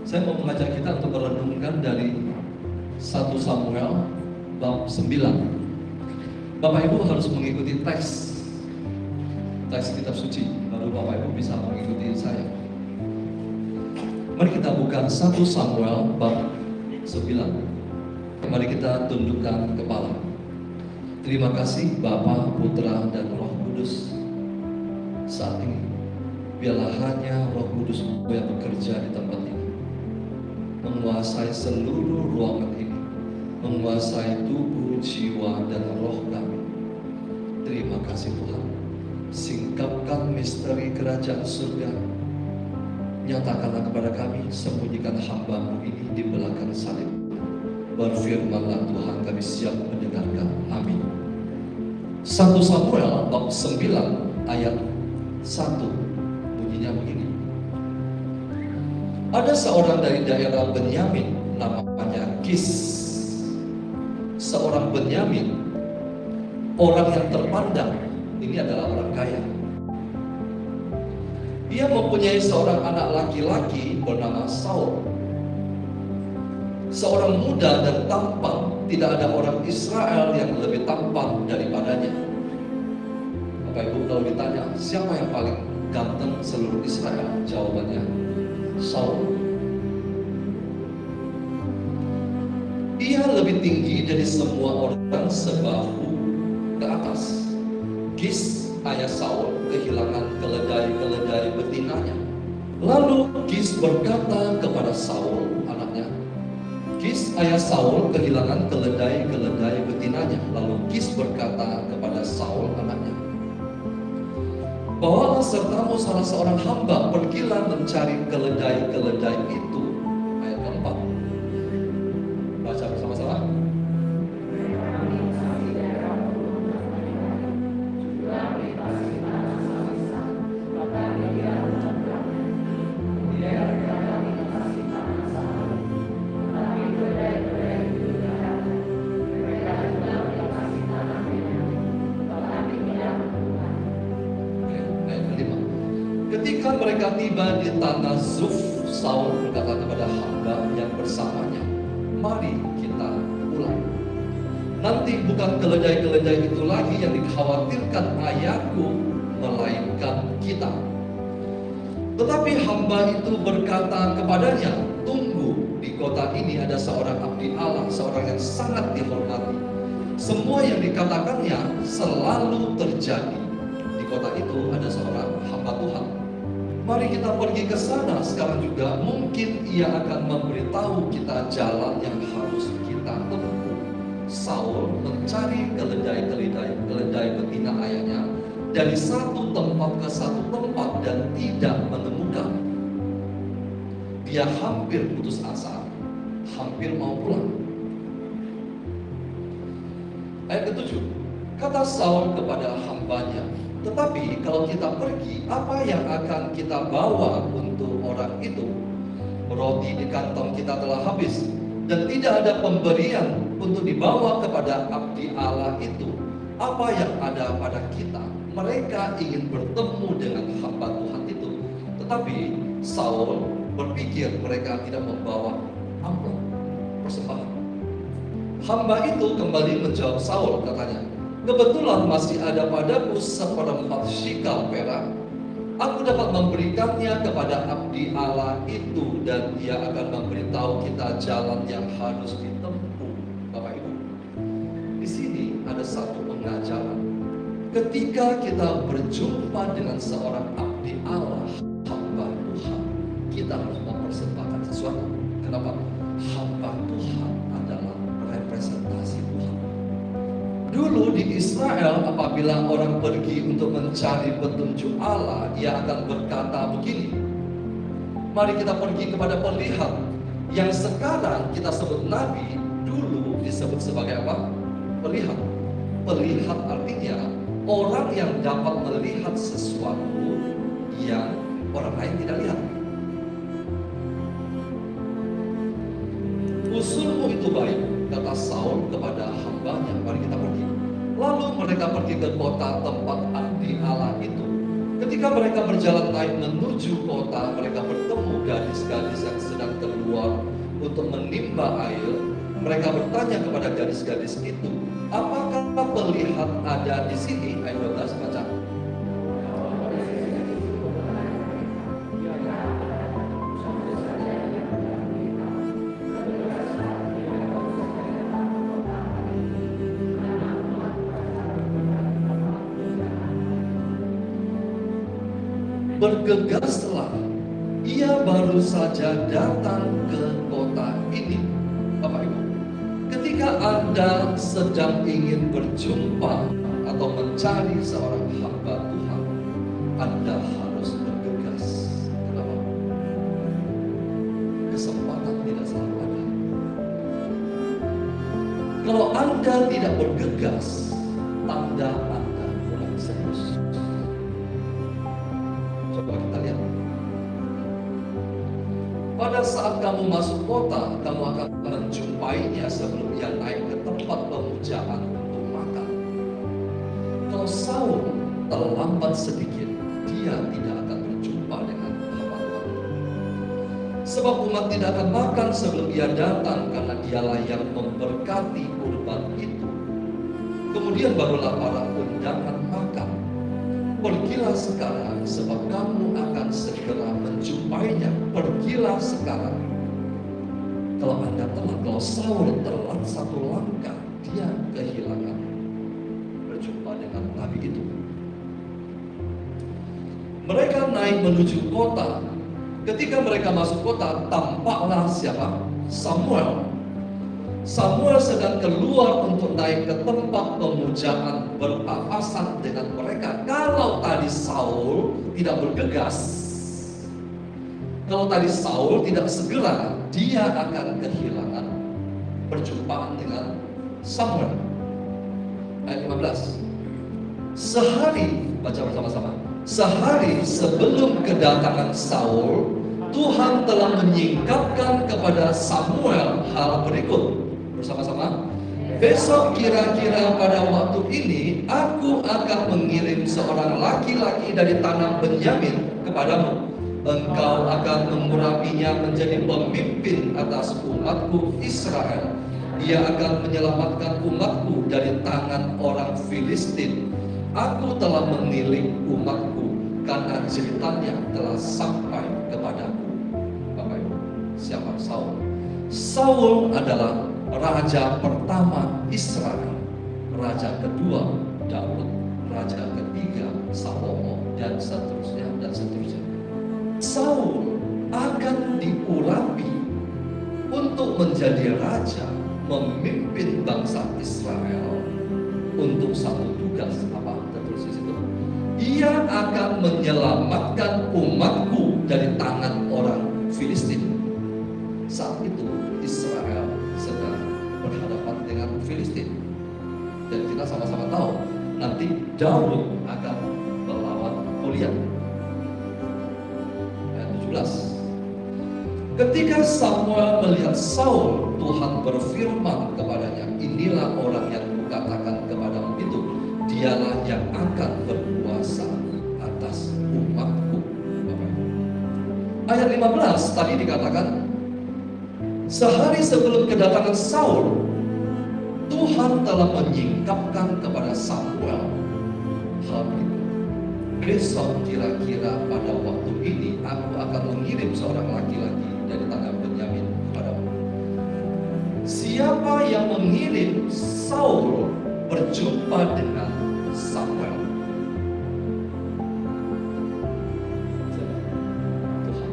Saya mau mengajak kita untuk merenungkan dari 1 Samuel bab 9. Bapak Ibu harus mengikuti teks kitab suci, baru Bapak Ibu bisa mengikuti saya. Mari kita buka 1 Samuel bab 9. Mari kita tundukkan kepala. Terima kasih Bapa, Putra, dan Roh Kudus. Saat ini biarlah hanya Roh Kudus yang bekerja di tempat ini, menguasai seluruh ruangan ini, menguasai tubuh, jiwa, dan roh kami. Terima kasih Tuhan. Singkapkan misteri kerajaan surga. Nyatakanlah kepada kami, sembunyikan hamba-Mu ini di belakang salib. Berfirmanlah Tuhan, kami siap mendengarkan. Amin. 1 Samuel bab 9 ayat 1 bunyinya begini. Ada seorang dari daerah Benyamin namanya Kis. Seorang Benyamin, orang yang terpandang. Ini adalah orang kaya. Dia mempunyai seorang anak laki-laki bernama Saul. Seorang muda dan tampan. Tidak ada orang Israel yang lebih tampan daripadanya. Bapak Ibu, kalau ditanya siapa yang paling ganteng seluruh Israel, jawabannya Saul. Ia lebih tinggi dari semua orang sebahu ke atas. Kis, ayah Saul, kehilangan keledai-keledai betinanya. Lalu Kis berkata kepada Saul, anaknya, Kis, ayah Saul, kehilangan keledai-keledai betinanya. Lalu Kis berkata kepada Saul, anaknya, bawalah sertamu salah seorang hamba, pergilah mencari keledai-keledai itu. Ayat keempat. Baca bersama-sama. Ketika mereka tiba di tanah Zuf, Saul berkata kepada hamba yang bersamanya, mari kita pulang. Nanti bukan keledai-keledai itu lagi yang dikhawatirkan ayahku, melainkan kita. Tetapi hamba itu berkata kepadanya, tunggu, di kota ini ada seorang abdi Allah, seorang yang sangat dihormati. Semua yang dikatakannya selalu terjadi. Di kota itu ada seorang hamba Tuhan. Mari kita pergi ke sana sekarang juga. Mungkin ia akan memberitahu kita jalan yang harus kita tempuh. Saul mencari keledai betina ayahnya dari satu tempat ke satu tempat dan tidak menemukan. Dia hampir putus asa, hampir mau pulang. Ayat ke-7. Kata Saul kepada hambanya, tetapi kalau kita pergi, apa yang akan kita bawa untuk orang itu? Roti di kantong kita telah habis, dan tidak ada pemberian untuk dibawa kepada abdi Allah itu. Apa yang ada pada kita? Mereka ingin bertemu dengan hamba Tuhan itu. Tetapi Saul berpikir mereka tidak membawa amplop persembahan. Hamba itu kembali menjawab Saul, katanya, kebetulan masih ada padaku 1/4 shikal perak. Aku dapat memberikannya kepada abdi Allah itu, dan dia akan memberitahu kita jalan yang harus ditempuh. Bapak Ibu, di sini ada satu pengajaran. Ketika kita berjumpa dengan seorang abdi Allah, hamba Tuhan, kita harus mempersembahkan sesuatu. Kenapa? Hamba Tuhan adalah representasi Tuhan. Dulu di Israel, apabila orang pergi untuk mencari petunjuk Allah, ia akan berkata begini, mari kita pergi kepada pelihat. Yang sekarang kita sebut nabi, dulu disebut sebagai apa? Pelihat. Pelihat artinya orang yang dapat melihat sesuatu yang orang lain tidak lihat. Usulmu itu baik, kata Saul kepada hambanya, mari kita pergi. Lalu mereka pergi ke kota tempat abdi Allah itu. Ketika mereka berjalan naik menuju kota, mereka bertemu gadis-gadis yang sedang terluka untuk menimba air, mereka bertanya kepada gadis-gadis itu, apakah melihat ada di sini? Ayat 12 baca. Bergegaslah, ia baru saja datang ke kota ini. Bapak Ibu, ketika Anda sedang ingin berjumpa atau mencari seorang hamba Tuhan, Anda harus bergegas. Kenapa? Kesempatan tidak selalu ada. Kalau Anda tidak bergegas, tanda Anda kurang serius. Coba kita lihat. Pada saat kamu masuk kota, kamu akan menjumpainya sebelum ia naik ke tempat pemujaan untuk makan. Kalau Saul terlambat sedikit, dia tidak akan berjumpa dengan hamba Tuhan. Sebab umat tidak akan makan sebelum ia datang, karena dialah yang memberkati kurban itu. Kemudian barulah para undangan makan. Pergilah sekarang, sebab kamu akan segera menjumpainya. Pergilah sekarang. Kalau Anda telat, kalau Saul telat satu langkah, dia kehilangan berjumpa dengan nabi itu. Mereka naik menuju kota. Ketika mereka masuk kota, tampaklah siapa? Samuel. Samuel sedang keluar untuk naik ke tempat pemujaan berpapasan dengan mereka. Kalau tadi Saul tidak bergegas, kalau tadi Saul tidak segera, dia akan kehilangan perjumpaan dengan Samuel. Ayat 15. Sehari, baca bersama-sama. Sehari sebelum kedatangan Saul, Tuhan telah menyingkapkan kepada Samuel hal berikut. Bersama-sama. Besok kira-kira pada waktu ini, aku akan mengirim seorang laki-laki dari tanah Benyamin kepadamu. Engkau akan mengurapinya menjadi pemimpin atas umatku Israel. Dia akan menyelamatkan umatku dari tangan orang Filistin. Aku telah menilik umatku karena ceritanya telah sampai kepadaku. Bapak Ibu, siapa Saul? Saul adalah raja pertama Israel, raja kedua Daud, raja ketiga Salomo, dan seterusnya dan seterusnya. Saul akan diurapi untuk menjadi raja, memimpin bangsa Israel untuk satu tugas apa? Tertulis di situ. Ia akan menyelamatkan umatku dari tangan orang Filistin. Saat itu Israel sedang berhadapan dengan Filistin, dan kita sama-sama tahu nanti Daud akan melawan Goliat. Ayat 17. Ketika Samuel melihat Saul, Tuhan berfirman kepadanya, inilah orang yang kukatakan kepadamu itu, dialah yang akan berkuasa atas umatku. Ayat 15 tadi dikatakan, sehari sebelum kedatangan Saul, Tuhan telah menyingkapkan kepada Samuel hal itu. Besok kira-kira pada waktu ini, aku akan mengirim seorang laki-laki dari tanah Benyamin kepadamu. Siapa yang mengirim Saul berjumpa dengan Samuel? Tuhan.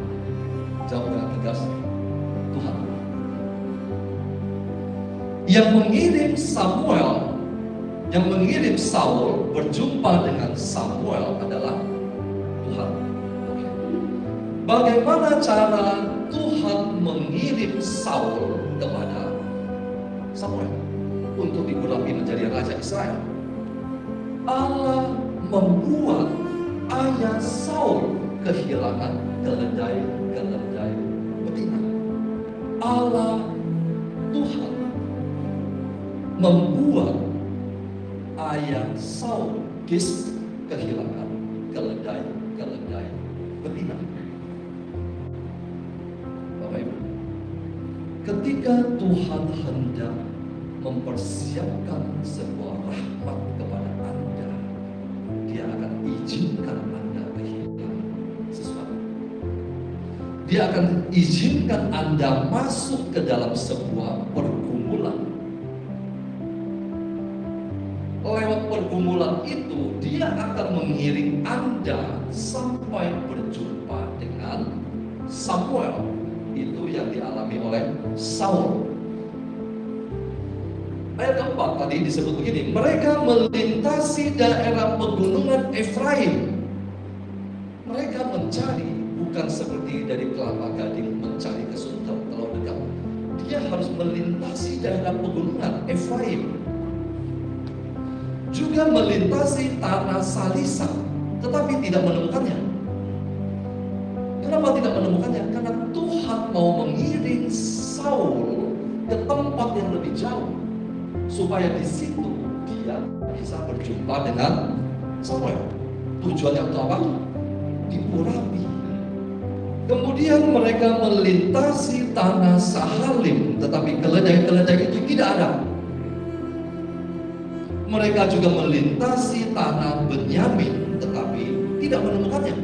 Jawab dengan tegas, Tuhan. Yang mengirim Samuel, yang mengirim Saul berjumpa dengan Samuel adalah Tuhan. Bagaimana cara Tuhan mengirim Saul kepada Samuel untuk diurapi menjadi raja Israel? Allah membuat ayah Saul kehilangan keledai betina. Allah Tuhan membuat ayah Saul kehilangan keledai betina. Bapak Ibu, ketika Tuhan hendak mempersiapkan sebuah rahmat kepada Anda, Dia akan izinkan Anda kehilangan sesuatu. Dia akan izinkan Anda masuk ke dalam sebuah pergumulan. Lewat pergumulan itu, Dia akan mengiring Anda sampai berjumpa dengan Samuel. Itu yang dialami oleh Saul. Ayat keempat tadi disebut begini, mereka melintasi daerah pegunungan Efraim. Mereka mencari, bukan seperti dari Kelapa Gading mencari ke Sunter kalau dekat. Dia harus melintasi daerah pegunungan Efraim. Juga melintasi tanah Salisa, tetapi tidak menemukannya. Kenapa tidak menemukannya? Karena Tuhan mau mengiring Saul ke tempat yang lebih jauh, supaya di situ dia bisa berjumpa dengan Samuel. Tujuannya untuk apa? Diurapi. Kemudian mereka melintasi tanah Sahalim, tetapi keledai-keledai itu tidak ada. Mereka juga melintasi tanah Benyamin, tetapi tidak menemukannya.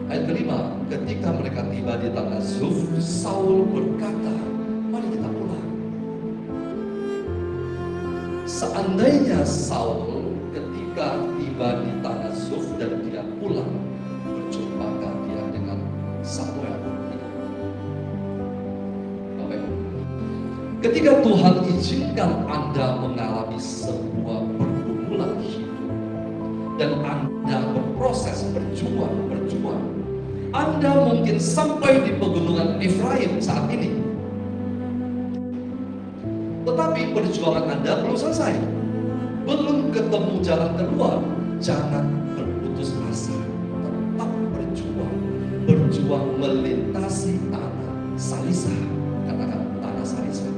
Ayat kelima, ketika mereka tiba di tanah Zuf, Saul berkata, mari kita pulang. Seandainya Saul ketika tiba di tanah Zuf dan dia pulang, berjumpakah dia dengan Samuel? Ketika Tuhan izinkan Anda mengalami sebuah pergumulan hidup dan Anda berproses berjuang, Anda mungkin sampai di pegunungan Efraim saat ini. Tetapi perjuangan Anda belum selesai. Belum ketemu jalan keluar. Jangan berputus asa. Tetap berjuang melintasi tanah Salisa. Katakan tanah Salisa.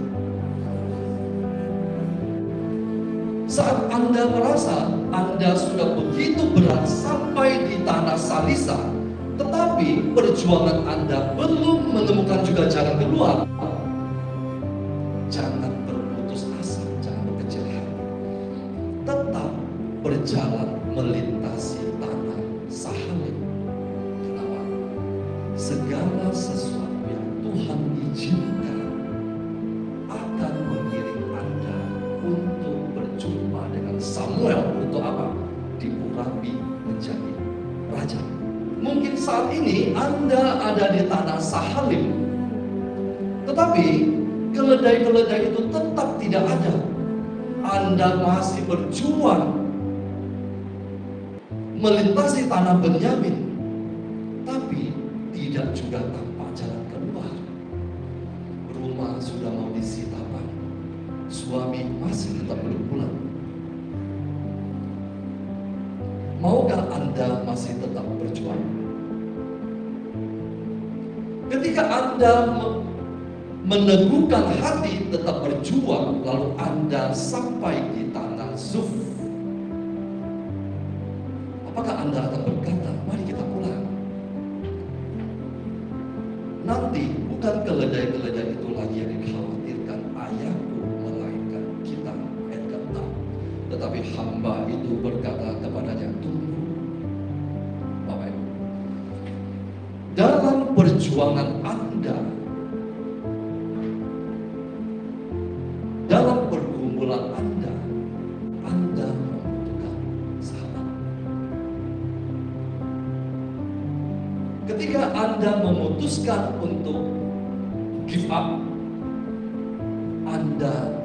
Saat Anda merasa Anda sudah begitu berat sampai di tanah Salisa, tetapi perjuangan Anda belum menemukan juga jalan keluar, jangan berputus asa, jangan berkecil hati. Tetap berjalan melintasi tanah Sahalim. Kenapa? Segala sesuatu yang Tuhan izinkan akan mengiring Anda untuk berjumpa dengan Samuel. Untuk apa? Diurapi menjadi raja. Mungkin saat ini Anda ada di tanah Sahalim, tetapi keledai-keledai itu tetap tidak ada. Anda masih berjuang melintasi tanah Benyamin, tapi tidak juga tanpa jalan keluar. Rumah sudah mau disita, Pak. Suami masih tetap belum pulang. Maukah Anda masih tetap berjuang? Ketika Anda meneguhkan hati tetap berjuang, lalu Anda sampai di tanah Zuf, apakah Anda akan berkata, mari kita pulang? Nanti bukan keledai-keledai itu lagi yang dikhawatirkan ayahku, melainkan kita. Ayat ke-6. Tetapi hamba itu berkata kepadanya, tunggu. Bapak Ibu, dalam perjuangan Anda, dalam pergumulan Anda membutuhkan sahabat. Ketika Anda memutuskan untuk give up, Anda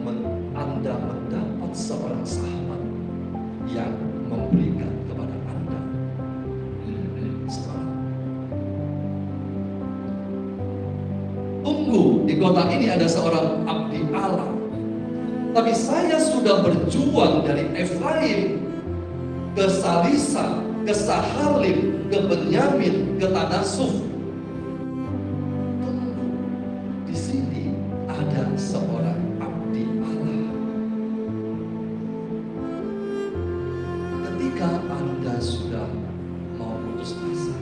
mendapat seorang sahabat yang memberikan kepada Anda semangat. Tunggu, di kota ini ada seorang abdi Allah, tapi saya sudah berjuang dari Efraim ke Salisa, ke Sahalim, ke Benyamin, ke tanah Zuf. Tunggu, di sini ada seorang abdi Allah. Ketika Anda sudah mau putus asa,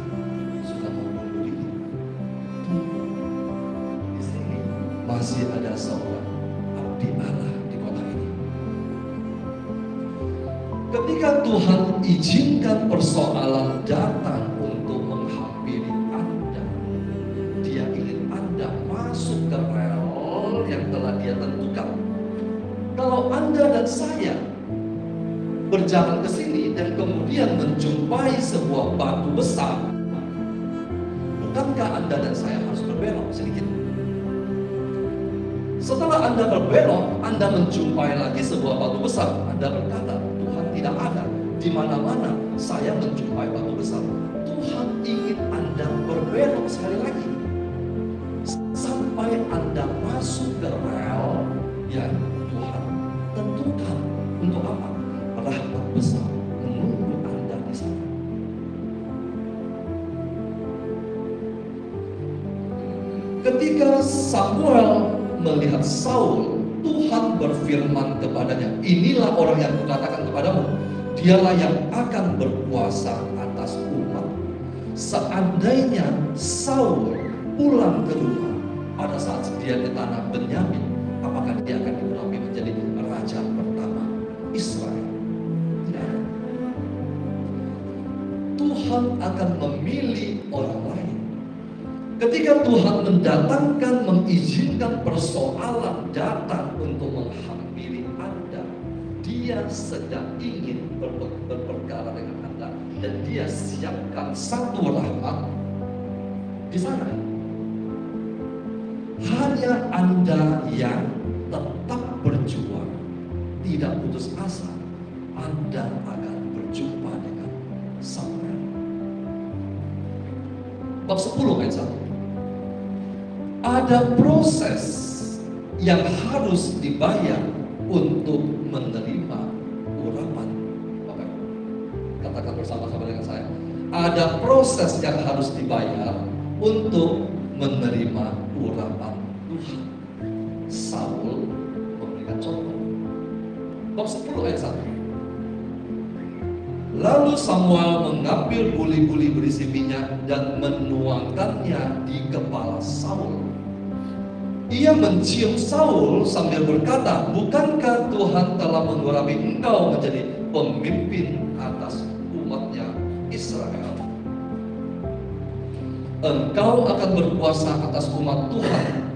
sudah mau bunuh diri, tunggu. masih ada seorang abdi Allah di kota ini. Ketika Tuhan izinkan persoalan datang untuk menghampiri Anda, Dia ingin Anda masuk ke rel yang telah Dia tentukan. Kalau Anda dan saya berjalan ke sini dan kemudian menjumpai sebuah batu besar, bukankah Anda dan saya harus berbelok sedikit? Setelah Anda berbelok, Anda menjumpai lagi sebuah batu besar. Anda berkata, Tuhan tidak ada. Di mana-mana saya menjumpai batu besar. Tuhan ingin Anda berbelok sekali lagi sampai Anda masuk ke rel yang Tuhan tentukan. Untuk apa? Rahmat besar menunggu Anda di sana. Ketika Samuel melihat Saul, Tuhan berfirman kepadanya, inilah orang yang kukatakan kepadamu, dialah yang akan berkuasa atas umat. Seandainya Saul pulang ke rumah pada saat dia di tanah Benyamin, apakah dia akan diurapi menjadi raja pertama Israel? Tidak. Tuhan akan memilih orang lain. Ketika Tuhan mengizinkan persoalan datang untuk menghampiri Anda, Dia sedang ingin berperkara dengan Anda, dan Dia siapkan satu rahmat di sana. Hanya Anda yang tetap berjuang, tidak putus asa, Anda akan berjumpa dengan Samuel. Bab 10 ayat 1. Ada proses yang harus dibayar untuk menerima urapan. Bapak, katakan bersama-sama dengan saya. Ada proses yang harus dibayar untuk menerima urapan Tuhan. Saul memberikan contoh. Bab 10 ayat 1. Lalu Samuel mengambil buli-buli berisi minyak dan menuangkannya di kepala Saul. Ia mencium Saul sambil berkata, bukankah Tuhan telah mengurapi engkau menjadi pemimpin atas umatnya Israel? Engkau akan berkuasa atas umat Tuhan,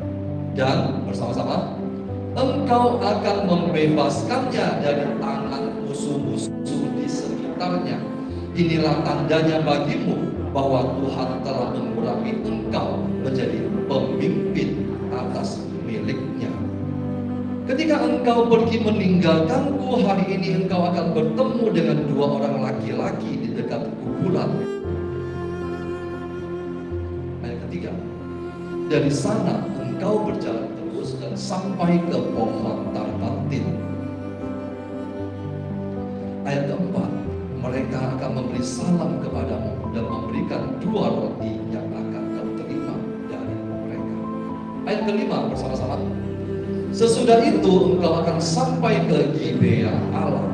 dan bersama-sama engkau akan membebaskannya dari tangan musuh-musuh di sekitarnya. Inilah tandanya bagimu bahwa Tuhan telah mengurapi engkau menjadi pemimpin atas miliknya. Ketika engkau pergi meninggalkanku hari ini, engkau akan bertemu dengan 2 orang laki-laki di dekat kuburan. Ayat ketiga. Dari sana engkau berjalan terus dan sampai ke pohon Tarbatin. Ayat keempat. Mereka akan memberi salam kepadamu dan memberikan 2 roti yang akan kau terima dari mereka. Ayat kelima bersama-sama. Sesudah itu engkau akan sampai ke Gibea Allah.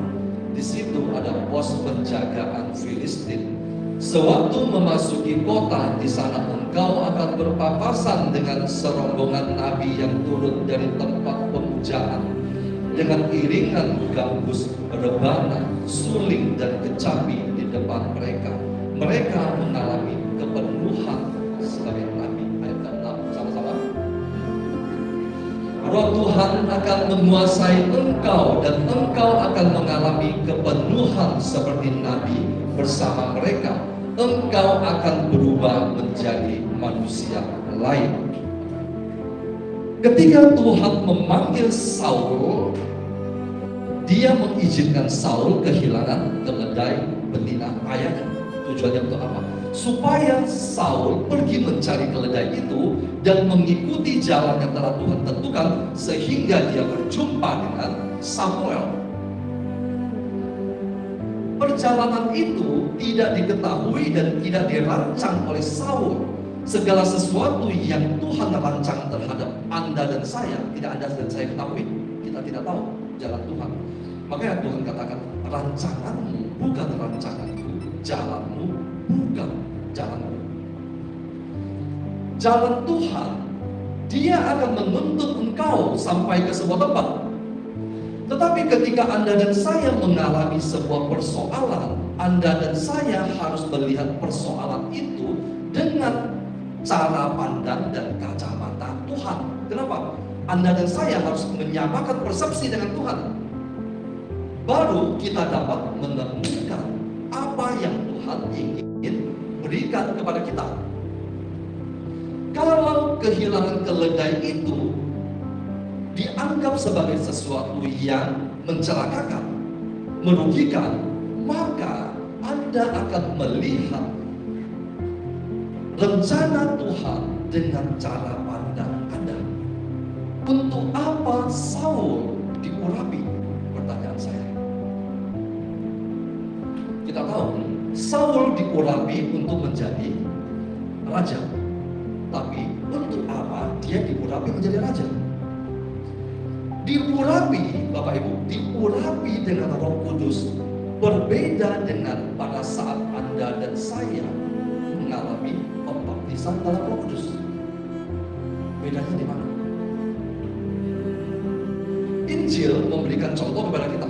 Di situ ada pos penjagaan Filistin. Sewaktu memasuki kota, di sana engkau akan berpapasan dengan serombongan nabi yang turun dari tempat pemujaan, dengan iringan gambus, rebana, suling, dan kecapi di depan mereka. Mereka mengalami kepenuhan sebagai nabi. Ayat ke-6 sama-sama. Roh Tuhan akan menguasai engkau dan engkau akan mengalami kepenuhan seperti nabi bersama mereka. Engkau akan berubah menjadi manusia lain. Ketika Tuhan memanggil Saul, Dia mengizinkan Saul kehilangan keledai betina ayahnya. Tujuannya untuk apa? Supaya Saul pergi mencari keledai itu dan mengikuti jalan yang telah Tuhan tentukan, sehingga dia berjumpa dengan Samuel. Perjalanan itu tidak diketahui dan tidak dirancang oleh Saul. Segala sesuatu yang Tuhan rancang terhadap Anda dan saya, tidak Anda dan saya ketahui. Kita tidak tahu jalan Tuhan. Makanya Tuhan katakan, rancanganmu bukan rancanganku, jalanmu bukan jalanmu. Jalan Tuhan Dia akan menuntut engkau sampai ke sebuah tempat. Tetapi ketika Anda dan saya mengalami sebuah persoalan, Anda dan saya harus melihat persoalan itu dengan cara pandang dan kacamata Tuhan. Kenapa? Anda dan saya harus menyamakan persepsi dengan Tuhan. Baru kita dapat menemukan apa yang Tuhan ingin berikan kepada kita. Kalau kehilangan keledai itu dianggap sebagai sesuatu yang mencelakakan, merugikan, maka Anda akan melihat rencana Tuhan dengan cara pandang Anda. Untuk apa Saul diurapi? Pertanyaan saya. Kita tahu Saul diurapi untuk menjadi raja. Tapi untuk apa dia diurapi menjadi raja? Diurapi, Bapak Ibu, diurapi dengan Roh Kudus berbeda dengan pada saat Anda dan saya mengalami pembaptisan dalam Roh Kudus. Bedanya di mana? Injil memberikan contoh kepada kita.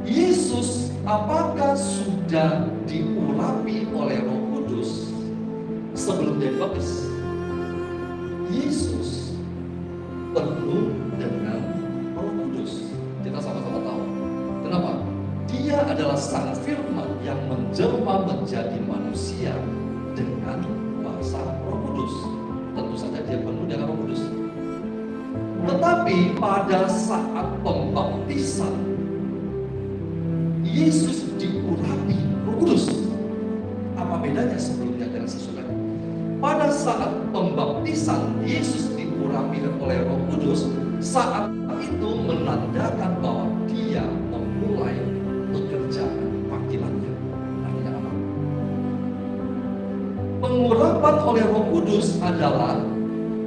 Yesus apakah sudah diurapi oleh Roh Kudus sebelum dia dibaptis? Yesus penuh dengan Roh Kudus. Kita sama-sama tahu. Kenapa? Dia adalah Sang Firman yang menjelma menjadi manusia dengan kuasa Roh Kudus. Tentu saja dia penuh dengan Roh Kudus. Tetapi pada saat pembaptisan, Yesus diurapi Roh Kudus. Apa bedanya sebelumnya dengan sesudahnya? Pada saat pembaptisan, Yesus diurapi oleh Roh Kudus. Saat itu menandakan bahwa dia memulai pekerjaan panggilannya. Artinya apa? Pengurapan oleh Roh Kudus adalah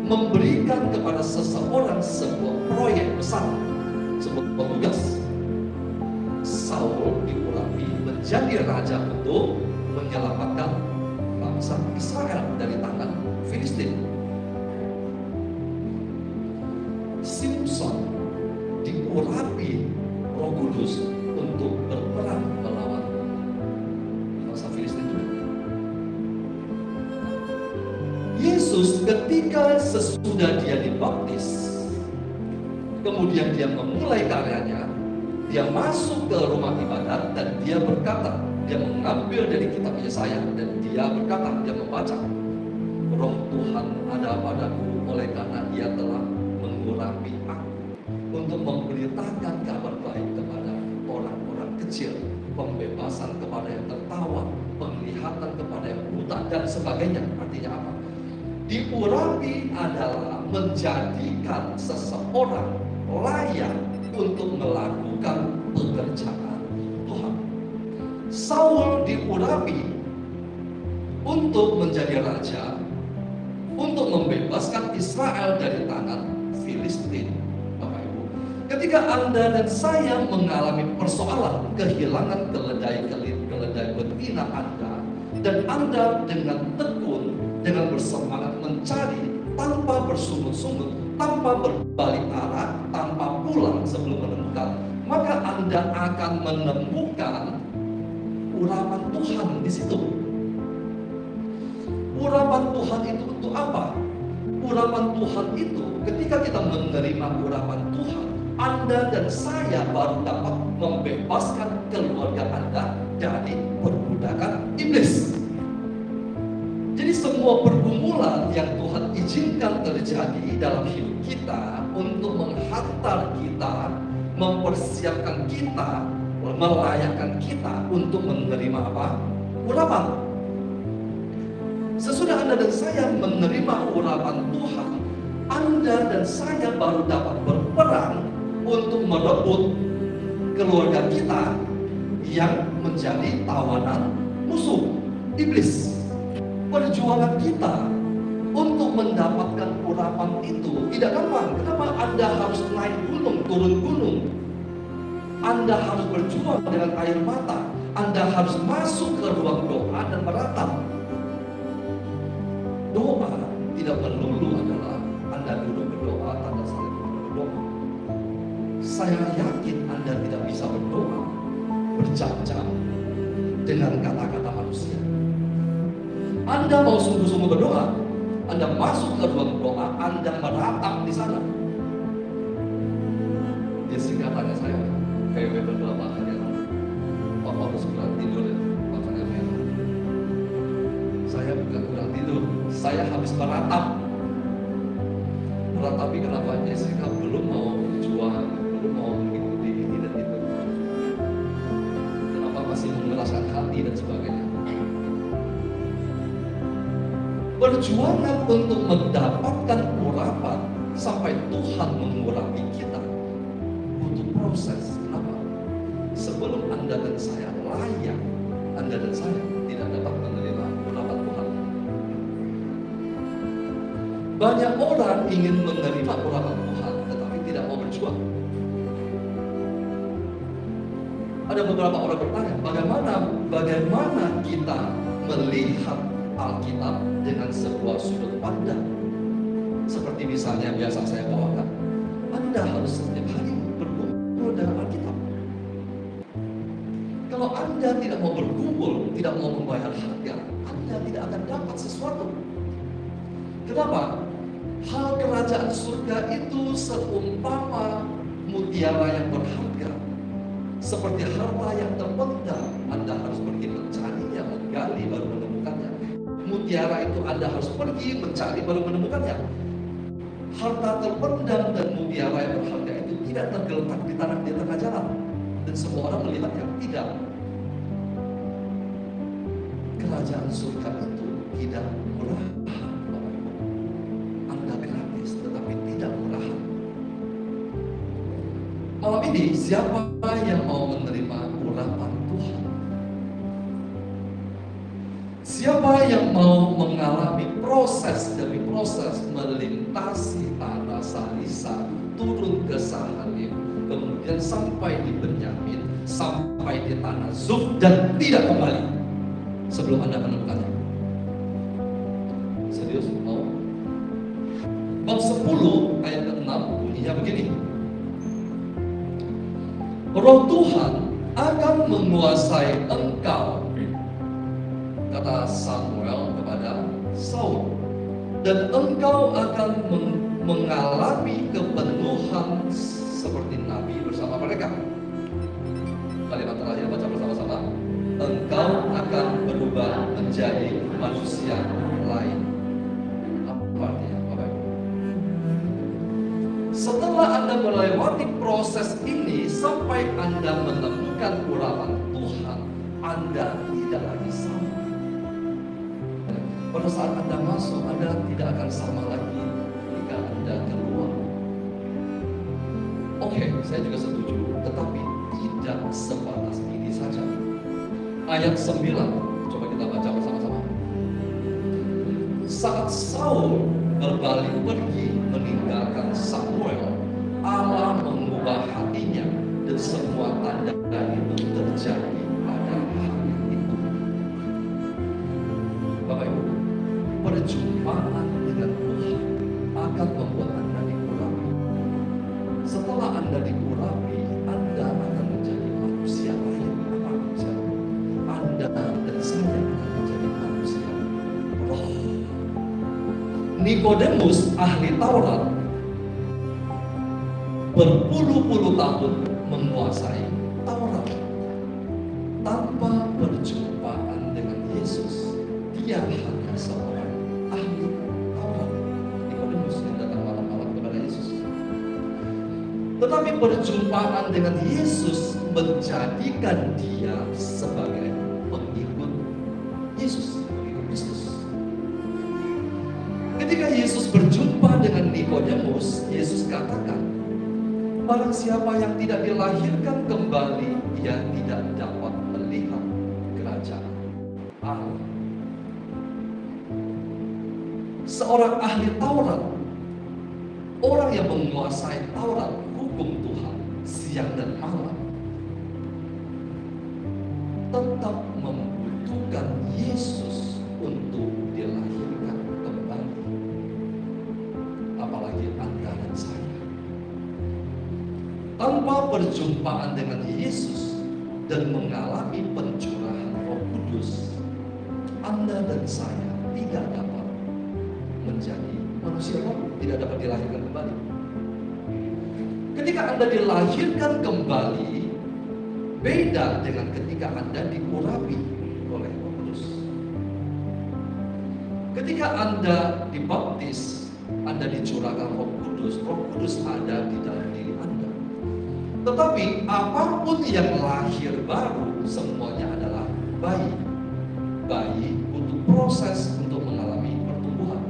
memberikan kepada seseorang sebuah proyek besar, sebuah tugas. Saul diurapi menjadi raja untuk menyelamatkan bangsa Israel dari tangan Filistin. Simpson diurapi Roh Kudus untuk berperang melawan bangsa Filistin juga. Yesus ketika sesudah dia dibaptis, kemudian dia memulai karyanya, dia masuk ke rumah ibadat dan dia berkata, dia mengambil dari kitab Yesaya dan dia berkata, dia membaca, Roh Tuhan ada padaku oleh karena dia telah mengurapi aku untuk memberitakan kabar baik kepada orang-orang kecil, pembebasan kepada yang tertawan, penglihatan kepada yang buta dan sebagainya. Artinya apa? Diurapi adalah menjadikan seseorang layak untuk melakukan pekerjaan Tuhan. Saul diurapi untuk menjadi raja, untuk membebaskan Israel dari tangan Filistin. Bapak Ibu, ketika Anda dan saya mengalami persoalan kehilangan keledai betina Anda, dan Anda dengan tekun, dengan bersemangat mencari tanpa bersungut-sungut, tanpa berbalik arah, tanpa pulang sebelum menemukan, maka Anda akan menemukan urapan Tuhan di situ. Urapan Tuhan itu untuk apa? Urapan Tuhan itu ketika kita menerima urapan Tuhan, Anda dan saya baru dapat membebaskan keluarga Anda dari perbudakan iblis. Jadi semua pergumulan yang Tuhan izinkan terjadi dalam hidup kita untuk menghantar kita, mempersiapkan kita, melayakkan kita untuk menerima apa? Urapan. Sesudah Anda dan saya menerima urapan Tuhan, Anda dan saya baru dapat berperang untuk merebut keluarga kita yang menjadi tawanan musuh iblis. Perjuangan kita untuk mendapatkan urapan itu tidak gampang. Kenapa? Anda harus naik gunung, turun gunung. Anda harus berjuang dengan air mata. Anda harus masuk ke ruang doa dan meratap. Doa tidak melulu saya yakin Anda tidak bisa berdoa berjam-jam dengan kata-kata manusia. Anda mau sungguh-sungguh berdoa, Anda masuk ke ruang doa, Anda meratap di sana. Ya singkatannya saya, PW beberapa hari yang lalu, Pak Paulus kurang tidur, makanya merah. Saya bukan kurang tidur, saya habis meratap. Tapi kenapa Jessica belum mau berjuang, belum mau mengikuti ini dan itu? Kenapa masih mengeraskan hati dan sebagainya? Perjuangan untuk mendapatkan urapan sampai Tuhan mengurapi kita butuh proses. Kenapa? Sebelum Anda dan saya layak, Anda dan saya tidak dapat menerima urapan Tuhan. Banyak orang ingin menerima urapan Tuhan, tetapi tidak mau berjuang. Ada beberapa orang bertanya, bagaimana kita melihat Alkitab dengan sebuah sudut pandang? Seperti misalnya biasa saya bawakan, Anda harus setiap hari berkumpul dengan Alkitab. Kalau Anda tidak mau berkumpul, tidak mau membayar harga, Anda tidak akan dapat sesuatu. Kenapa? Hal kerajaan surga itu seumpama mutiara yang berharga, seperti harta yang terpendam. Anda harus pergi mencarinya, menggali baru menemukannya. Mutiara itu Anda harus pergi mencari baru menemukannya. Harta terpendam dan mutiara yang berharga itu tidak tergeletak di tanah di tengah jalan, dan semua orang melihatnya. Tidak. Kerajaan surga itu tidak murah. Malam ini, siapa yang mau menerima urapan Tuhan? Siapa yang mau mengalami proses demi proses melintasi tanah Salisa, turun ke Sahalim, kemudian sampai di Benyamin, sampai di tanah Zuf dan tidak kembali sebelum Anda menemukannya? Serius mau? Bab 10 ayat ke-6 bunyinya begini. Roh Tuhan akan menguasai engkau, kata Samuel kepada Saul, dan engkau akan mengalami kepenuhan seperti Nabi bersama mereka. Kalimat terakhir baca bersama-sama. Engkau akan berubah menjadi manusia lain. Apa artinya? Setelah Anda melewati proses ini sampai Anda menemukan urapan Tuhan, Anda tidak lagi sama. Pada saat Anda masuk, Anda tidak akan sama lagi jika Anda keluar. Oke, saya juga setuju, tetapi tidak sebatas ini saja. Ayat 9, coba kita baca bersama-sama. Saat Saul berbalik pergi meninggalkan Samuel, Allah mengubah hatinya dan semua tanda itu terjadi pada hari itu. Bapak Ibu, perjumpaan dengan Tuhan akan membuat Anda diurapi. Setelah Anda diurapi, Anda akan menjadi manusia lain. Apa manusia? Anda dan saya akan menjadi manusia roh. Nikodemus, ahli Taurat, berpuluh-puluh tahun menguasai Taurat. Tanpa perjumpaan dengan Yesus, dia hanya seorang ahli Taurat. Nikodemus yang datang malam-malam kepada Yesus. Tetapi perjumpaan dengan Yesus menjadikan dia sebagai pengikut Yesus, pengikut Kristus. Ketika Yesus berjumpa dengan Nikodemus, Yesus katakan, barang siapa yang tidak dilahirkan kembali, dia tidak dapat melihat kerajaan Allah. Seorang ahli Taurat, orang yang menguasai Taurat, hukum Tuhan, siang dan malam, tetap membutuhkan Yesus untuk dilahirkan kembali. Apalagi Anda dan saya. Tanpa perjumpaan dengan Yesus dan mengalami pencurahan Roh Kudus, Anda dan saya tidak dapat menjadi manusia baru, tidak dapat dilahirkan kembali. Ketika Anda dilahirkan kembali, beda dengan ketika Anda diurapi oleh Roh Kudus. Ketika Anda dibaptis, Anda dicurahkan Roh Kudus ada di dalam diri Anda. Tetapi apapun yang lahir baru, semuanya adalah bayi. Bayi untuk proses untuk mengalami pertumbuhan.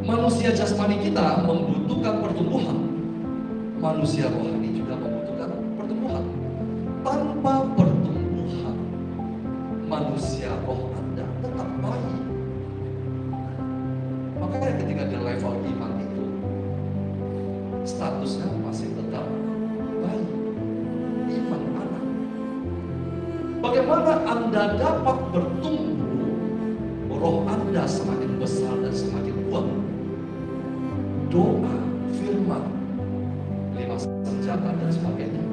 Manusia jasmani kita membutuhkan pertumbuhan. Manusia rohani juga membutuhkan pertumbuhan. Tanpa pertumbuhan, manusia roh Anda tetap bayi. Makanya ketika di level iman itu, statusnya masih tetap bayi, iman anak. Bagaimana Anda dapat bertumbuh, roh Anda semakin besar dan semakin kuat? Doa, firman, 5 senjata dan sebagainya.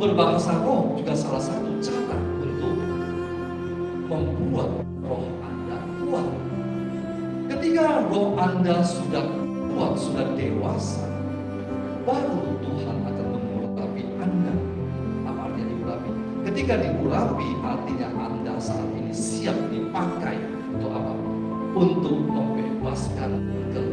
Berbahasa roh juga salah satu cara untuk membuat roh Anda kuat. Ketika roh Anda sudah kuat, sudah dewasa, baru Tuhan akan mengurapi Anda. Apa artinya diurapi? Ketika diurapi, artinya Anda saat ini siap dipakai untuk apa? Untuk membebaskan kelemahan